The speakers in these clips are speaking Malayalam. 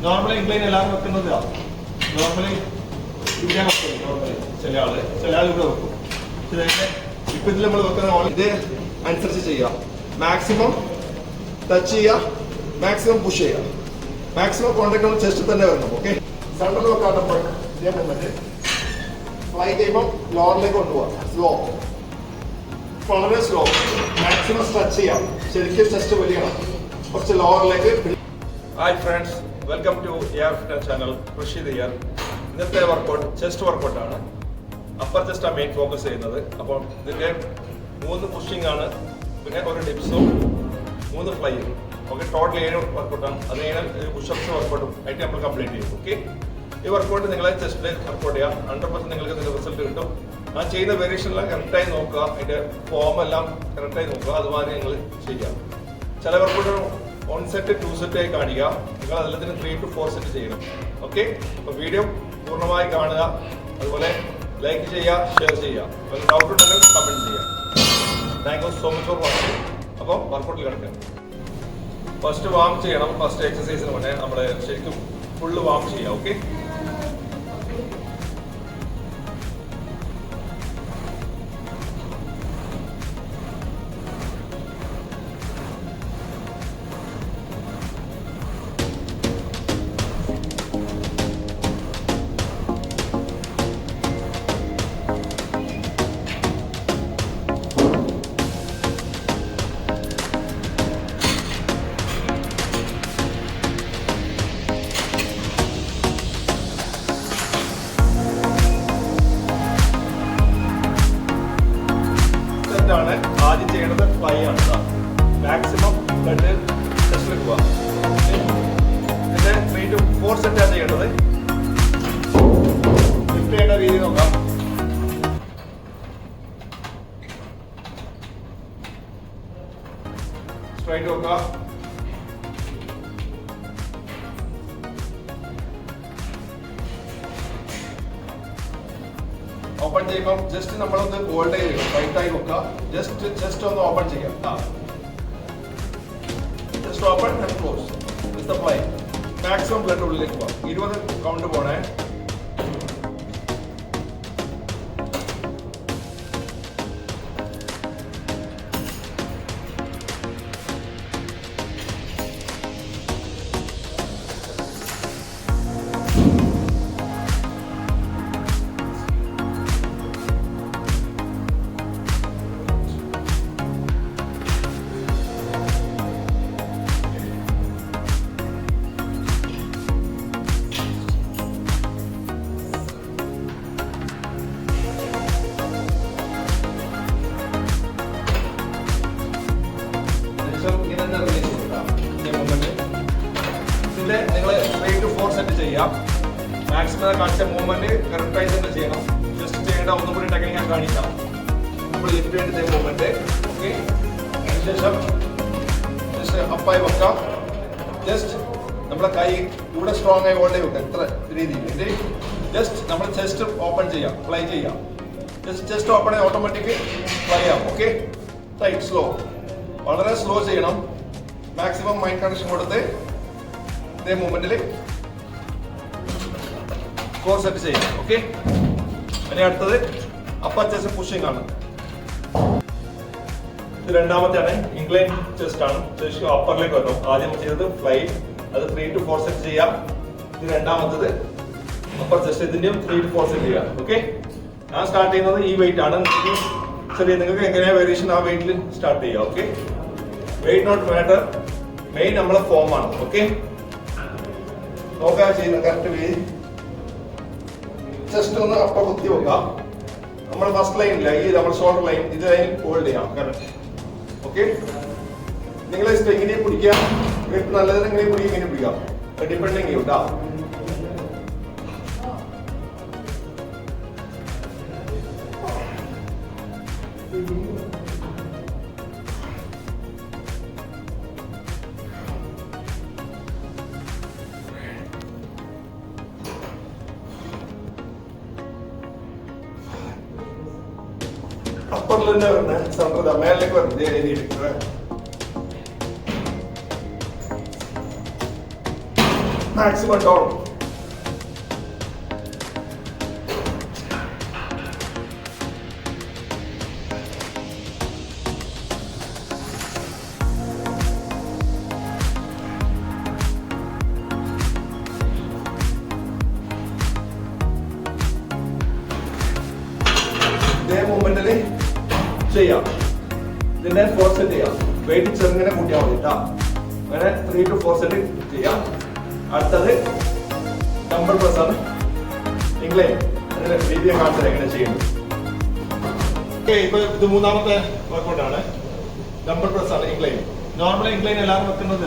നോർമലി ഇംഗ്ലൈൻ എല്ലാവരും വെക്കുന്നത് നോർമലി ഇവിടെ വെക്കും. നോർമലി ചില ആൾ ഇവിടെ വെക്കും. ഇപ്പൊ ഇതിൽ നമ്മൾ വെക്കുന്ന ഇത് അനുസരിച്ച് ചെയ്യാം. മാക്സിമം ടച്ച് ചെയ്യുക, മാക്സിമം പുഷ് ചെയ്യുക, മാക്സിമം കോൺടാക്ട് നമ്മൾ ചെസ്റ്റ് തന്നെ വരണം. ഓക്കെ, സെൻട്രൽ വെക്കാട്ടപ്പോൾ ഇതേ മൂവ്മെന്റ് ഫ്ലൈ ചെയ്യുമ്പോൾ ലോറിലേക്ക് കൊണ്ടുപോകാം. സ്ലോ, വളരെ സ്ലോ. മാക്സിമം സ്ട്രെച്ച് ചെയ്യാം. ശരിക്കും ചെസ്റ്റ് വലിയണം. കുറച്ച് ലോവറിലേക്ക്. Hi friends, welcome to air fitness channel. Rasheed ഇയർ. ഇന്നത്തെ വർക്കൗട്ട് ചെസ്റ്റ് വർക്കൗട്ടാണ്. അപ്പർ ചെസ്റ്റാണ് മെയിൻ ഫോക്കസ് ചെയ്യുന്നത്. അപ്പോൾ ഇതിൻ്റെ 3 പുഷിംഗ് ആണ്, പിന്നെ ഒരു ഡിപ്സും 3 ഫ്ലൈയും. Okay, total 7 വർക്കൗട്ടാണ്. അത് 7 പുഷപ്സ് വർക്കൗട്ടും ആയിട്ട് നമ്മൾ കംപ്ലീറ്റ് ചെയ്യും. ഓക്കെ, ഈ വർക്കൗട്ട് നിങ്ങളെ ചെസ്റ്റ് വർക്കൗട്ട് ചെയ്യാം. 100% നിങ്ങൾക്ക് ഇതിൻ്റെ റിസൾട്ട് കിട്ടും. ആ ചെയ്യുന്ന വേരിയേഷനെല്ലാം കറക്റ്റായി നോക്കുക, അതിൻ്റെ ഫോം എല്ലാം കറക്റ്റായി നോക്കുക. അതുമാതിരി നിങ്ങൾ ചെയ്യാം. ചില വർക്കൗട്ട് 1 സെറ്റ് 2 സെറ്റ് ആയി കാണിക്കുക. നിങ്ങൾ അതിലത്തിന് 3 to 4 സെറ്റ് ചെയ്യണം. ഓക്കെ, അപ്പോൾ വീഡിയോ പൂർണ്ണമായി കാണുക. അതുപോലെ ലൈക്ക് ചെയ്യുക, ഷെയർ ചെയ്യുക. അപ്പോൾ ഡൗട്ട് ഉണ്ടെങ്കിൽ കമൻറ്റ് ചെയ്യുക. Thank you so much for watching. അപ്പോൾ വർക്കൗട്ടിൽ കിടക്കാം. ഫസ്റ്റ് വാം ചെയ്യണം. ഫസ്റ്റ് എക്സസൈസിന് മുന്നേ നമ്മൾ ശരിക്കും ഫുള്ള് വാം ചെയ്യാം. ഓക്കെ, ആദ്യം ചെയ്യേണ്ടത് ഫ്ലൈ ആണ്. മാക്സിമം ബ്ലഡ് ചെസ്റ്റിൽ പോവുക. ഇതിന്റെ 3 to 4 സെറ്റാണ് ചെയ്യേണ്ടത്. ലിഫ്റ്റ് ചെയ്യേണ്ട രീതി നോക്കാം. സ്ട്രൈറ്റ് നോക്കുക. ഓപ്പൺ ചെയ്യുമ്പോൾ ജസ്റ്റ് നമ്മളൊന്ന് ഹോൾഡ് ചെയ്ത് ടൈറ്റായി വെക്കുക. ജസ്റ്റ് ഒന്ന് ഓപ്പൺ ചെയ്യാം. Just open and close. It's the fly. Maximum blood ഉള്ളിലേക്ക് പോകാം. 20 കൗണ്ട് പോണേ. നിങ്ങൾ 3 to 4 സെറ്റ് ചെയ്യാം. മാക്സിമം കാണിച്ച മൂവ്മെന്റ് കറക്റ്റായി തന്നെ ചെയ്യണം. ജസ്റ്റ് ചെയ്യേണ്ട ഒന്നും കൂടി ടെക്നിക്ക് ഞാൻ കാണിക്കാം. നമ്മൾ ലിഫ്റ്റ് വേണ്ടി മൂവ്മെന്റ്. ഓക്കെ, അതിനുശേഷം ജസ്റ്റ് അപ്പായി വെക്കാം. ജസ്റ്റ് നമ്മുടെ കൈ ഇവിടെ സ്ട്രോങ് ആയി ഹോൾഡ് വെക്കാം. എത്ര രീതിയിൽ ജസ്റ്റ് നമ്മൾ ചെസ്റ്റ് ഓപ്പൺ ചെയ്യാം, ഫ്ലൈ ചെയ്യാം. ചെസ്റ്റ് ഓപ്പൺ ആയി ഓട്ടോമാറ്റിക് ഫ്ലൈ ആവും. ഓക്കെ, ടൈറ്റ് സ്ലോ, വളരെ സ്ലോ ചെയ്യണം. മാക്സിമം മൈൻഡ് കണക്ഷൻ കൊടുത്ത് ഇതേ മൂവ്മെന്റിൽ 4 സെറ്റ് ചെയ്യാം. ഓക്കെ, ഇനി അടുത്തത് അപ്പർ ചെസ്റ്റ് പുഷിംഗ് ആണ്. ഇത് രണ്ടാമത്തെയാണ്. ഇംഗ്ലൈൻ ചെസ്റ്റ് ആണ്. ചെസ്റ്റ് അപ്പറിലേക്ക് വരണം. ആദ്യം ചെയ്തത് ഫ്ലൈ, അത് 3 to 4 സെറ്റ് ചെയ്യാം. ഇത് രണ്ടാമത്തത് അപ്പർ ചെസ്റ്റ്. ഇതിന്റെയും 3 to 4 സെറ്റ് ചെയ്യാം. ഓക്കെ, ഞാൻ സ്റ്റാർട്ട് ചെയ്യുന്നത് ഈ വെയിറ്റ് ആണ്. ചെറിയ നിങ്ങൾക്ക് എങ്ങനെയാ വേരിയേഷൻ ആ വെയിറ്റിൽ സ്റ്റാർട്ട് ചെയ്യാം. Okay, weight not matter, main നമ്മളെ ഫോം ആണ്. ഓക്കെ, നോക്കാൻ ചെയ്യുന്ന കറക്റ്റ് വേരി. ജസ്റ്റ് ഒന്ന് അപ്പ കുത്തി വെക്കാം. നമ്മൾ ഫസ്റ്റ് ലൈനില്ല, ഈ നമ്മൾ ഷോൾഡർ ലൈൻ, ഇത് ലൈൻ ഹോൾഡ് ചെയ്യാം. കറക്റ്റ്. ഓക്കെ, നിങ്ങൾ ഇങ്ങനെ പിടിക്കാം. നല്ലത് ഇങ്ങനെ പിടിക്കുക, ഇങ്ങനെ പിടിക്കാം. ഡിപ്പെൻഡിങ് ചെയ്യും കേട്ടോ. അപ്പറിൽ തന്നെ വരണേ. സെൻട്രൽ മേലേക്ക് വരണം. maximum down. ഇതേ മൂവ്മെന്റിൽ ചെയ്യാം. ഇതിന്റെ 4 സെറ്റ് ചെയ്യാം. വെയിറ്റ് ചെറുങ്ങനെ കൂട്ടിയാൽ മതി കേട്ടോ. അങ്ങനെ 3 to 4 സെറ്റ് ചെയ്യാം. അടുത്തത് ഡംബൽ പ്രസ് ആണ്. ഇംഗ്ലൈൻ അതിന്റെ വീഡിയോ കാണിച്ചത് എങ്ങനെ ചെയ്യുന്നത്. ഇപ്പൊ ഇത് മൂന്നാമത്തെ വർക്കൗട്ട് ആണ്. ഡംബൽ പ്രസ് ആണ് ഇംഗ്ലൈൻ. നോർമലി ഇംഗ്ലൈൻ എല്ലാവരും വെക്കുന്നത്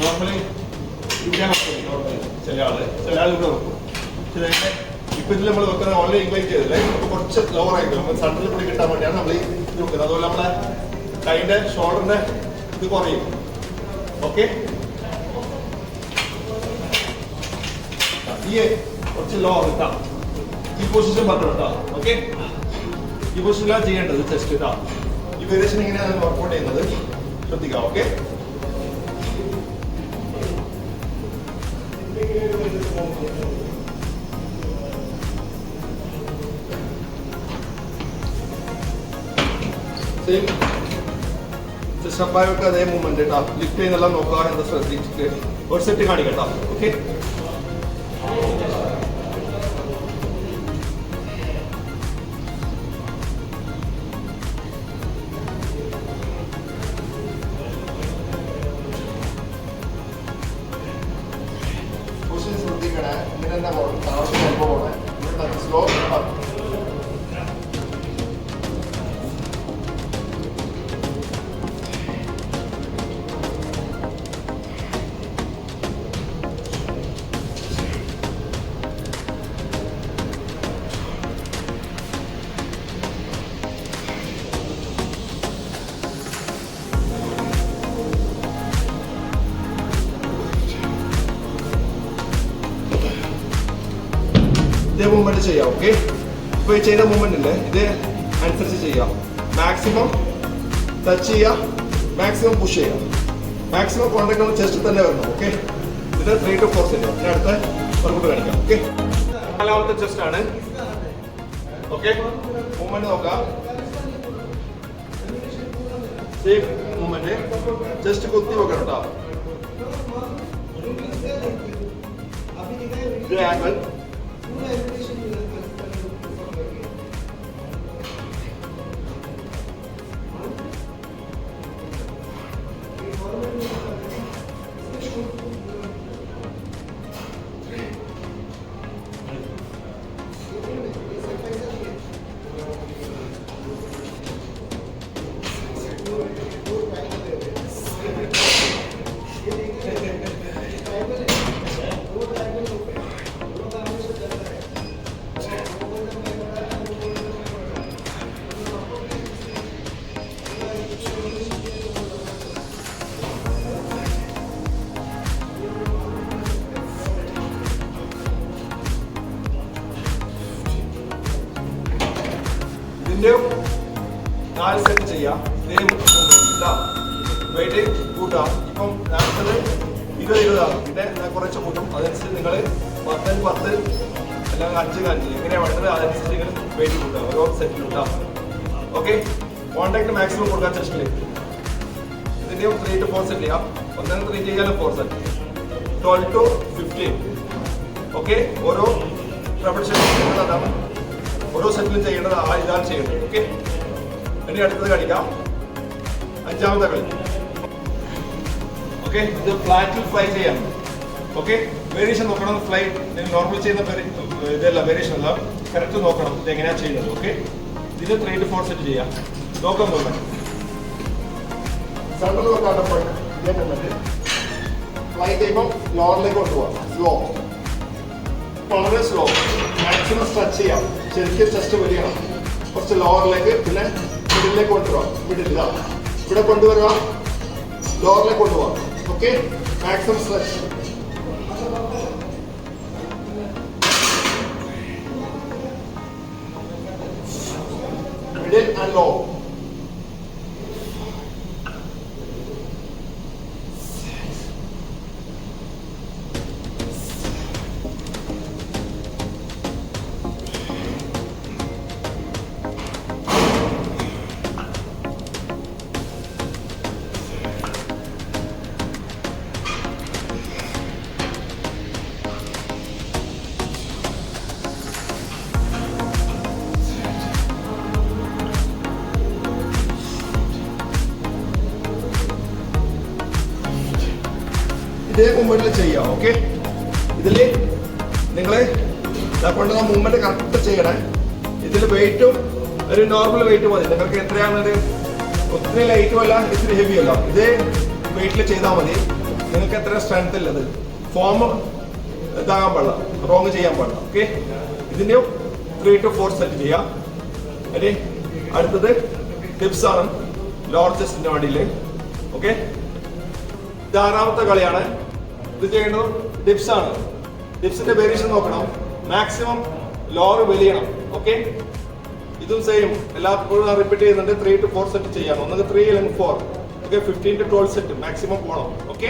നോർമലി ഇവിടെ വെക്കും. നോർമലി ചില ആൾ ഇവിടെ വെക്കും. ഇപ്പൊ ഇതിൽ നമ്മൾ വെക്കുന്നത് ഓൺലി ഇംഗ്ലൈൻ ചെയ്തില്ലേ, കുറച്ച് ലോവർ ആയിരിക്കും. നമ്മൾ സെൻട്രൽ കൂടി കിട്ടാൻ വേണ്ടിയാണ് നമ്മൾ ഈ വെക്കുന്നത്. അതുപോലെ നമ്മളെ കൈന്റെ ഷോൾഡറിന്റെ ഇത് കുറയും. ഓക്കെ, ഈ കുറച്ച് ലോ കിട്ടാം. ഈ പൊസിഷൻ പറഞ്ഞു കേട്ടോ. ഓക്കെ, ഈ പൊസിഷനിലാണ് ചെയ്യേണ്ടത്. ചെസ്റ്റ് ഇട്ടാ ഈ വേരിയേഷൻ ഇങ്ങനെയാണ് വർക്കൗട്ട് ചെയ്യുന്നത്. ശ്രദ്ധിക്കാം. ഓക്കെ, ചെസ്റ്റപ്പായൊക്കെ അതേ മൂവ്മെന്റ് കേട്ടോ. ലിഫ്റ്റ് ചെയ്യുന്നെല്ലാം നോക്കുക എന്ന് ശ്രദ്ധിച്ചിട്ട് ഒരു സെറ്റ് കാണിക്കട്ടോ. ഓക്കെ, ശ്രദ്ധിക്കണേ. ഇങ്ങനെ തന്നെ പോകണം. താഴോട്ട് പോകണേ. സ്ലോ ഇതേ മൂവ്മെന്റ് ചെയ്യാം. ഓക്കെ, ഇപ്പൊ ഈ ചെയ്ത മൂവ്മെന്റ് ഇല്ലേ, ഇത് അനുസരിച്ച് ചെയ്യാം. മാക്സിമം ടച്ച് ചെയ്യാം, മാക്സിമം പുഷ് ചെയ്യാം. മാക്സിമം കോൺടാക്ട് നമ്മൾ ചെസ്റ്റ് തന്നെ വരണം. ഓക്കെ, ഇത് 3 to 4 സെറ്റ്. ഇനി അടുത്ത വർക്കൗട്ട് കാണിക്കാം. ഓക്കെ, നാലാമത്തെ ചെസ്റ്റ് ആണ്. ഓക്കെ, മൂവ്മെന്റ് നോക്കാം. സെയിം മൂവ്മെന്റ്, ചെസ്റ്റ് കുത്തി വെക്കണം കേട്ടോ. ആംഗിൾ ഇതിന്റെയും 4 സെറ്റ് ചെയ്യാം. ഇതേ വെയിറ്റ് കൂട്ടാം. ഇപ്പം അടുത്തത് 20 ആകും. പിന്നെ കുറച്ച് കൂട്ടും. അതനുസരിച്ച് നിങ്ങൾ 10 അല്ലെങ്കിൽ 5 എങ്ങനെയാണ് വേണ്ടത് അതനുസരിച്ച് നിങ്ങൾ വെയിറ്റ് കൂട്ടുക. ഓരോ സെറ്റിൽ കൂട്ടാം. ഓക്കെ, കോൺടാക്ട് മാക്സിമം കൊടുക്കാൻ ചെസ്റ്റിലേക്ക്. ഇതിന്റെയും 3 to 4 സെറ്റ് ചെയ്യാം. 3 ചെയ്യാനും 4 സെറ്റ്. 12 to 15. ഓക്കെ, ഓരോ റെപ്പറ്റീഷൻ അതാണ് ഓരോ സെറ്റിലും ചെയ്യേണ്ടത്. ഇതാണ് ചെയ്യേണ്ടത്. ഓക്കെ, ഇനി അടുത്തത് കളിക്കാം. 5ാമത്തെ കളി. ഓക്കെ, ഇത് ഫ്ലാറ്റിൽ ഫ്ലൈ ചെയ്യാം. ഓക്കെ, വേരിയേഷൻ നോക്കണം. ഫ്ലൈ നോർമൽ ചെയ്യുന്ന ഇതല്ല, വേരിയേഷൻ അല്ല, കറക്റ്റ് നോക്കണം ഇത് എങ്ങനെയാണ് ചെയ്യുന്നത്. ഓക്കെ, ഇത് 3 to 4 സെറ്റ് ചെയ്യാം. നോക്കാൻ നോക്കാം. സെൻട്രൽ നോക്കാണ്ട് ഫ്ലൈ ചെയ്യുമ്പോൾ ലോവറിലേക്ക് കൊണ്ടുപോകാം. സ്ലോ, വളരെ സ്ലോ. മാക്സിമം സ്ട്രെച്ച് ചെയ്യാം. ശരിക്കും ചെസ്റ്റ് വലിയണം. കുറച്ച് ലോവറിലേക്ക്, പിന്നെ മിഡിലേക്ക് കൊണ്ടുപോകാം. മിഡിൽ ഇവിടെ കൊണ്ടുവരിക, ലോവറിലേക്ക് കൊണ്ടുപോകാം. Okay, maximum stretch. Middle and low. ഇതേ മൂവ്മെന്റിൽ ചെയ്യാം. ഓക്കെ, ഇതില് നിങ്ങൾ കൊണ്ടുവന്ന മൂവ്മെന്റ് കറക്റ്റ് ചെയ്യണേ. ഇതിൽ വെയിറ്റും ഒരു നോർമൽ വെയിറ്റ് മതി. നിങ്ങൾക്ക് എത്രയാണത്, ഒത്തിരി ലൈറ്റും അല്ല ഇത്തിരി ഹെവി അല്ല, ഇതേ വെയിറ്റിൽ ചെയ്താൽ മതി. നിങ്ങൾക്ക് എത്ര സ്ട്രെങ്ത് ഉള്ളത്, ഫോം ഇതാകാൻ പാടില്ല, റോങ് ചെയ്യാൻ പാടില്ല. ഓക്കെ, ഇതിൻ്റെയും 3 to 4 സെറ്റ് ചെയ്യാം. ഇനി അടുത്തത് ടിപ്സ് ആണ്, ലോവർ ചെസ്റ്റിന്റെ വേണ്ടിയില്. ഓക്കെ, ഇത് 6ാമത്തെ കളിയാണ്. ഇത് ചെയ്യേണ്ടത് ഡിപ്സ് ആണ്. ഡിപ്സിന്റെ വേരിയേഷൻ നോക്കണം. മാക്സിമം ലോവർ വലിയണം. ഓക്കെ, ഇതും സെയിം എല്ലാപ്പോഴും റിപ്പീറ്റ് ചെയ്യുന്നുണ്ട്. 3 to 4 സെറ്റ് ചെയ്യാം. ഒന്നുകിൽ 3 അല്ലെങ്കിൽ 4. ഓക്കെ, 15 to 12 സെറ്റ് മാക്സിമം പോകണം. ഓക്കെ,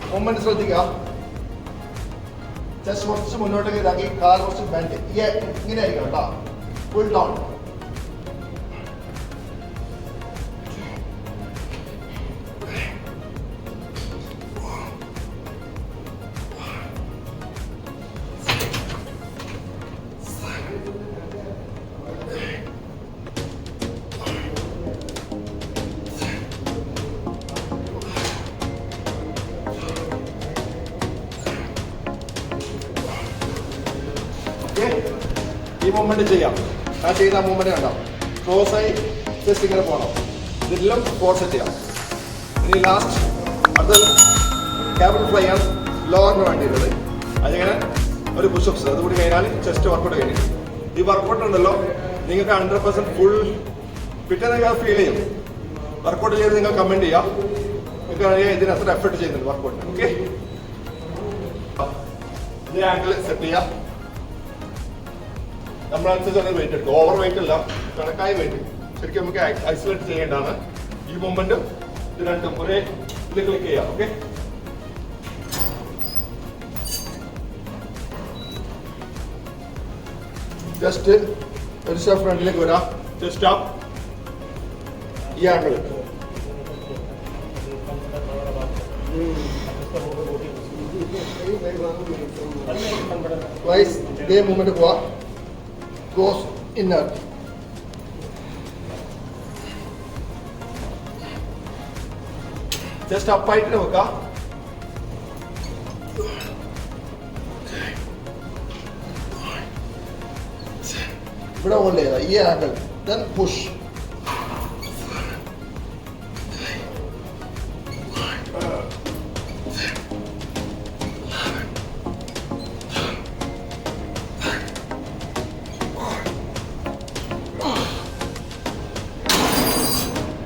മൂവ്മെന്റ് ശ്രദ്ധിക്കുക. ചെസ്റ്റ് കുറച്ച് മുന്നോട്ടേക്ക് ഇതാക്കി, കാൽ കുറച്ച് ബെൻഡ്. ഇങ്ങനെ ആയിരിക്കും കേട്ടോ. Full down. ഈ മൂവ്മെന്റ് ചെയ്യാം. ആ ചെയ്ത മൂവ്മെന്റ് കണ്ടോ, ക്രോസ് ആയി ജസ്റ്റ് ഇങ്ങനെ പോകണം. ഇതെല്ലാം 4 സെറ്റ് ചെയ്യാം. ഇനി ലാസ്റ്റ് അത് ക്യാബിൻ ഫ്ലൈ ആണ് ലോവറിന് വേണ്ടിയിട്ടുള്ളത്. അതിങ്ങനെ ഒരു പുഷപ്സ്, അതുകൂടി കഴിഞ്ഞാൽ ചെസ്റ്റ് വർക്കൗട്ട് കഴിഞ്ഞു. ഈ വർക്കൗട്ട് ഉണ്ടല്ലോ, നിങ്ങൾക്ക് 100% ഫുൾ ഫിറ്റ് നിങ്ങൾ ഫീൽ ചെയ്യും. വർക്കൗട്ട് ചെയ്ത് നിങ്ങൾ കമന്റ് ചെയ്യാം. നിങ്ങൾക്ക് അറിയാം ഇതിന് അത്ര എഫർട്ട് ചെയ്യുന്നുണ്ട് വർക്കൗട്ട്. ഓക്കെ, ഈ ആംഗിൾ സെറ്റ് ചെയ്യാം. നമ്മളനുസരിച്ച് വെയിറ്റ് എടുക്കും. ഓവർ വെയിറ്റ് അല്ല, കണക്കായ വെയിറ്റ്. ശരിക്കും നമുക്ക് ഐസൊലേറ്റ് ചെയ്യേണ്ടതാണ്. ഈ മൂവ്മെന്റും ഇത് രണ്ടും ഒരേ ഇതിൽ ക്ലിക്ക് ചെയ്യാം. ഓക്കെ, ജസ്റ്റ് ഒരു സ്റ്റെപ്പ് ഫ്രണ്ടിലേക്ക് വരാം. ജസ്റ്റ് അപ്പ്, ഈ ആംഗിൾ വൈസ് ഇതേ മൂവ്മെന്റ് പോവാ. Goes inner. Just up ആയിട്ട് നോക്കാം. ഇവിടെ ഹോൾഡ് ചെയ്താ ഈ ആംഗിൾ, then push.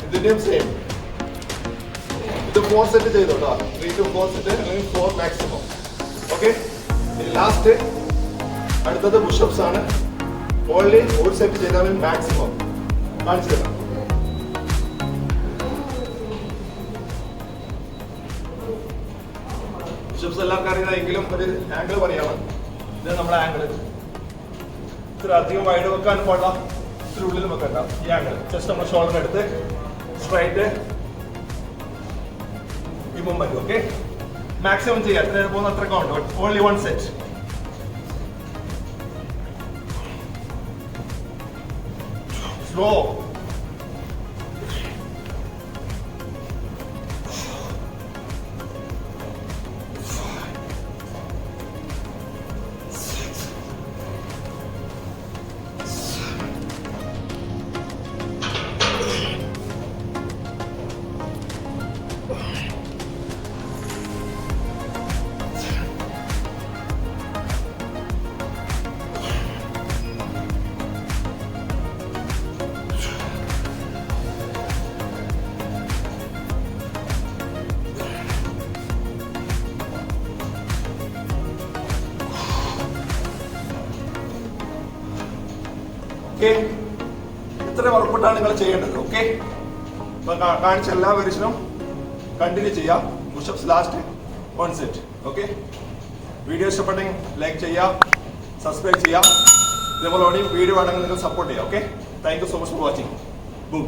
ഇതിന്റെയും സെയിം. ഇത് 4 സെറ്റ് ചെയ്തോട്ടോ. 3 to 4 സെറ്റ് അല്ലെങ്കിൽ 4 മാക്സിമം. ഓക്കെ, ലാസ്റ്റ് അടുത്തത് പുഷപ്സ് ആണ്. ഓൺലി 1 സെറ്റ് ചെയ്താൽ മാക്സിമം. കാണിച്ചു തരാം. പുഷപ്സ് എല്ലാവർക്കും അറിയാമെങ്കിലും ഒരു ആംഗിൾ പറയാണ്. ഇത് നമ്മുടെ ആംഗിൾ. ഇത്ര അധികം വൈഡ് വെക്കാൻ പാടില്ല, ഇത്ര ഉള്ളിൽ വെക്കണ്ട. ഈ ആംഗിൾ ജസ്റ്റ് നമ്മുടെ ഷോൾഡർ എടുത്ത് സ്ട്രൈറ്റ് ഈ മൂവ്മെന്റ്. ഓക്കെ, മാക്സിമം ചെയ്യാം. എത്ര പോകുന്ന അത്ര count. Only 1 set. Slow. Okay, ഇത്ര വർക്കൗട്ടാണ് നിങ്ങൾ ചെയ്യേണ്ടത്. ഓക്കെ, കാണിച്ച എല്ലാ വേരിയേഷനും കണ്ടിന്യൂ ചെയ്യാം. Push-ups last 1 set. Okay, video ഇഷ്ടപ്പെട്ടെങ്കിൽ ലൈക്ക് ചെയ്യാം, സബ്സ്ക്രൈബ് ചെയ്യാം. ഇതേപോലെ വീഡിയോ വേണമെങ്കിൽ നിങ്ങൾ സപ്പോർട്ട് ചെയ്യാം. Okay, thank you so much for watching. Boom.